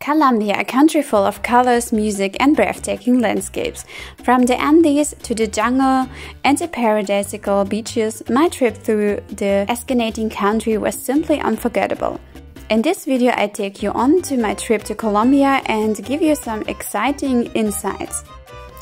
Colombia, a country full of colors, music and breathtaking landscapes. From the Andes to the jungle and the paradisiacal beaches, my trip through the fascinating country was simply unforgettable. In this video I take you on to my trip to Colombia and give you some exciting insights.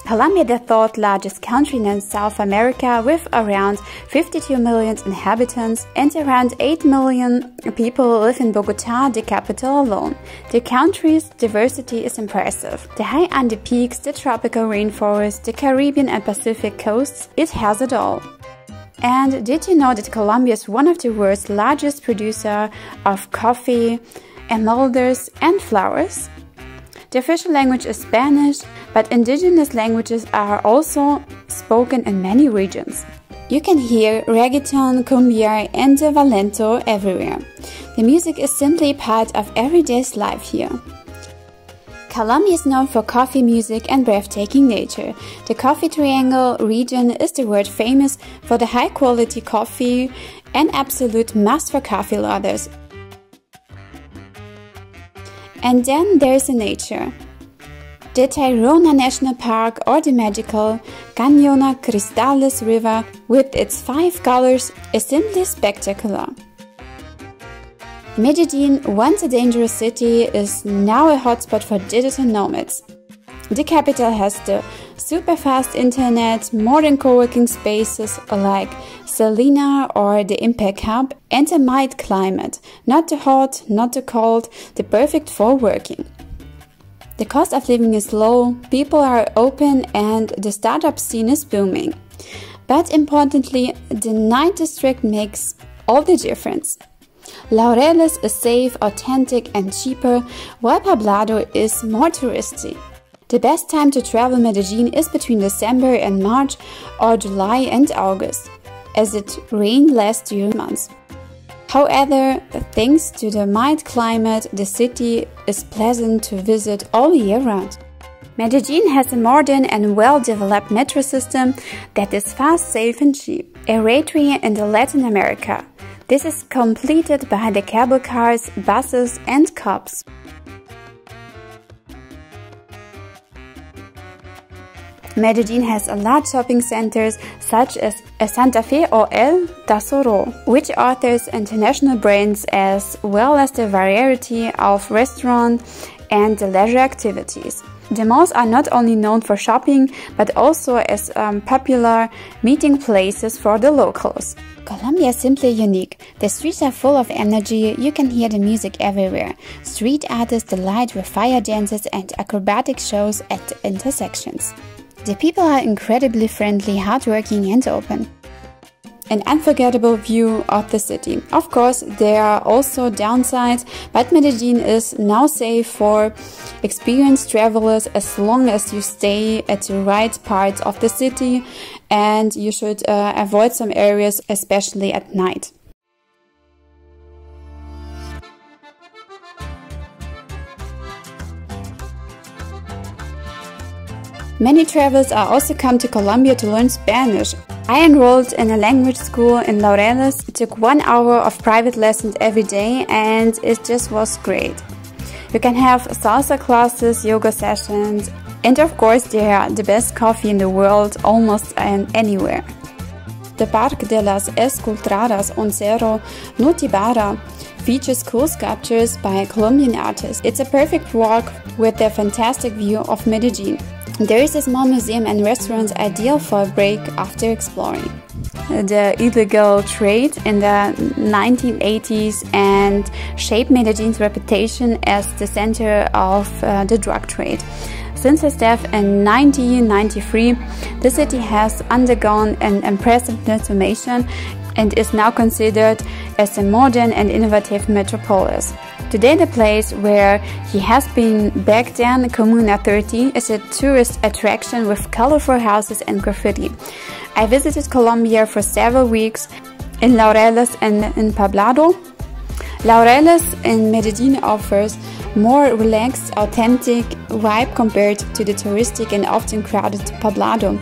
Colombia, the third largest country in South America with around 52 million inhabitants, and around 8 million people live in Bogotá, the capital alone. The country's diversity is impressive. The high Andes peaks, the tropical rainforests, the Caribbean and Pacific coasts, it has it all. And did you know that Colombia is one of the world's largest producers of coffee, emeralds and flowers? The official language is Spanish, but indigenous languages are also spoken in many regions. You can hear reggaeton, cumbia and vallenato everywhere. The music is simply part of everyday's life here. Colombia is known for coffee, music and breathtaking nature. The Coffee Triangle region is the world famous for the high-quality coffee, an absolute must for coffee lovers. And then there's the nature. The Tayrona National Park or the magical Cañona Cristales River with its 5 colors is simply spectacular. Medellin, once a dangerous city, is now a hotspot for digital nomads. The capital has the super-fast internet, modern co-working spaces like Selena or the Impact Hub, and a mild climate, not too hot, not too cold, the perfect for working. The cost of living is low, people are open and the startup scene is booming. But importantly, the night district makes all the difference. Laureles is safe, authentic and cheaper, while Poblado is more touristy. The best time to travel Medellin is between December and March or July and August, as it rains less during months. However, thanks to the mild climate, the city is pleasant to visit all year round. Medellin has a modern and well-developed metro system that is fast, safe and cheap, a rare treat in Latin America. This is completed by the cable cars, buses and cabs. Medellin has a large shopping centers such as Santa Fe or El Tesoro, which offers international brands as well as the variety of restaurants and leisure activities. The malls are not only known for shopping, but also as popular meeting places for the locals. Colombia is simply unique. The streets are full of energy, you can hear the music everywhere. Street artists delight with fire dances and acrobatic shows at the intersections. The people are incredibly friendly, hardworking and open. An unforgettable view of the city. Of course, there are also downsides, but Medellin is now safe for experienced travelers as long as you stay at the right part of the city, and you should avoid some areas, especially at night. Many travelers are also come to Colombia to learn Spanish. I enrolled in a language school in Laureles. It took 1 hour of private lessons every day and it just was great. You can have salsa classes, yoga sessions, and of course they are the best coffee in the world almost anywhere. The Parque de las Esculturas on Cerro Notibara features cool sculptures by Colombian artists. It's a perfect walk with a fantastic view of Medellin. There is a small museum and restaurants ideal for a break after exploring. The illegal trade in the 1980s and shaped Medellin's reputation as the center of the drug trade. Since its death in 1993, the city has undergone an impressive transformation and is now considered as a modern and innovative metropolis. Today, the place where he has been back then, Comuna 30, is a tourist attraction with colorful houses and graffiti. I visited Colombia for several weeks in Laureles and in Poblado. Laureles in Medellin offers more relaxed, authentic vibe compared to the touristic and often crowded Poblado,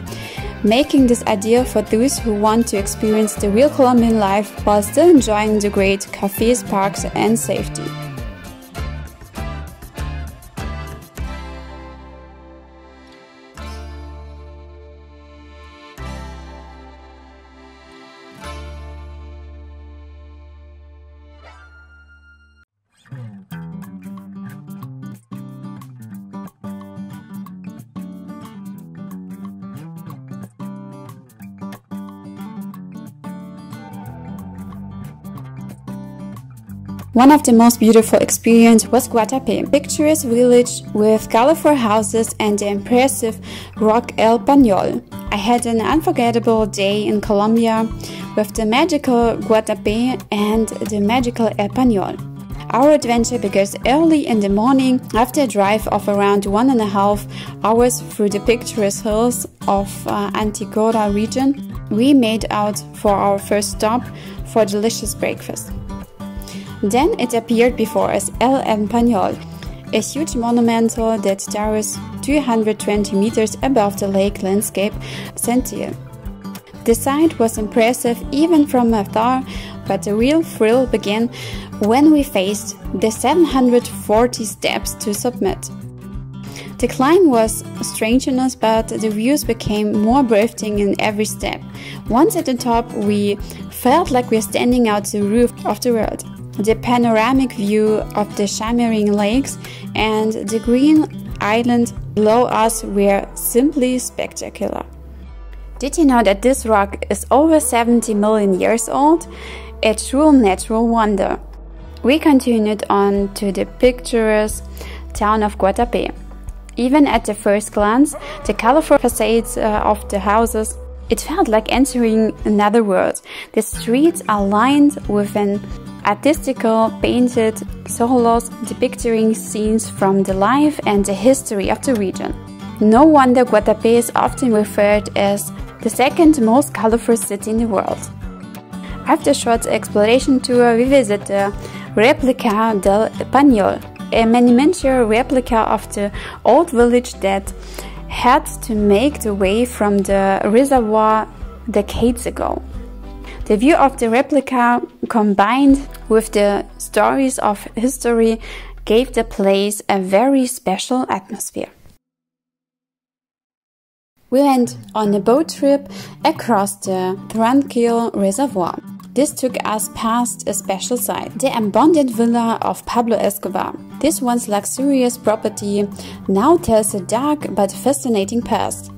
making this ideal for those who want to experience the real Colombian life while still enjoying the great cafes, parks and safety. One of the most beautiful experiences was Guatapé, a picturesque village with colorful houses and the impressive rock El Peñol. I had an unforgettable day in Colombia with the magical Guatapé and the magical El Peñol. Our adventure begins early in the morning after a drive of around 1.5 hours through the picturesque hills of Antioquia region. We made out for our first stop for delicious breakfast. Then it appeared before us El Peñol, a huge monumental that towers 220 meters above the lake landscape Sentinel. The sight was impressive even from afar, but the real thrill began when we faced the 740 steps to summit. The climb was strenuous, but the views became more breathtaking in every step. Once at the top, we felt like we were standing out the roof of the world. The panoramic view of the shimmering lakes and the green island below us were simply spectacular. Did you know that this rock is over 70 million years old? A true natural wonder. We continued on to the picturesque town of Guatapé. Even at the first glance, the colorful facades of the houses, it felt like entering another world. The streets are lined with an artistical painted Zócalos depicting scenes from the life and the history of the region. No wonder Guatapé is often referred as the second most colorful city in the world. After a short exploration tour, we visit the replica del Peñol, a miniature replica of the old village that had to make the way from the reservoir decades ago. The view of the replica, combined with the stories of history, gave the place a very special atmosphere. We went on a boat trip across the Tranquil Reservoir. This took us past a special site, the abandoned villa of Pablo Escobar. This once luxurious property now tells a dark but fascinating past.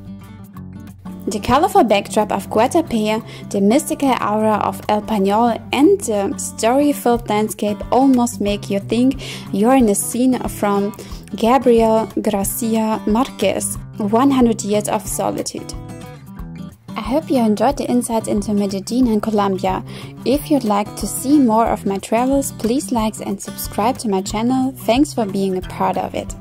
The colorful backdrop of Guatapé, the mystical aura of El Peñol, and the story-filled landscape almost make you think you're in a scene from Gabriel Garcia Marquez' 100 Years of Solitude. I hope you enjoyed the insights into Medellin and Colombia. If you'd like to see more of my travels, please like and subscribe to my channel. Thanks for being a part of it.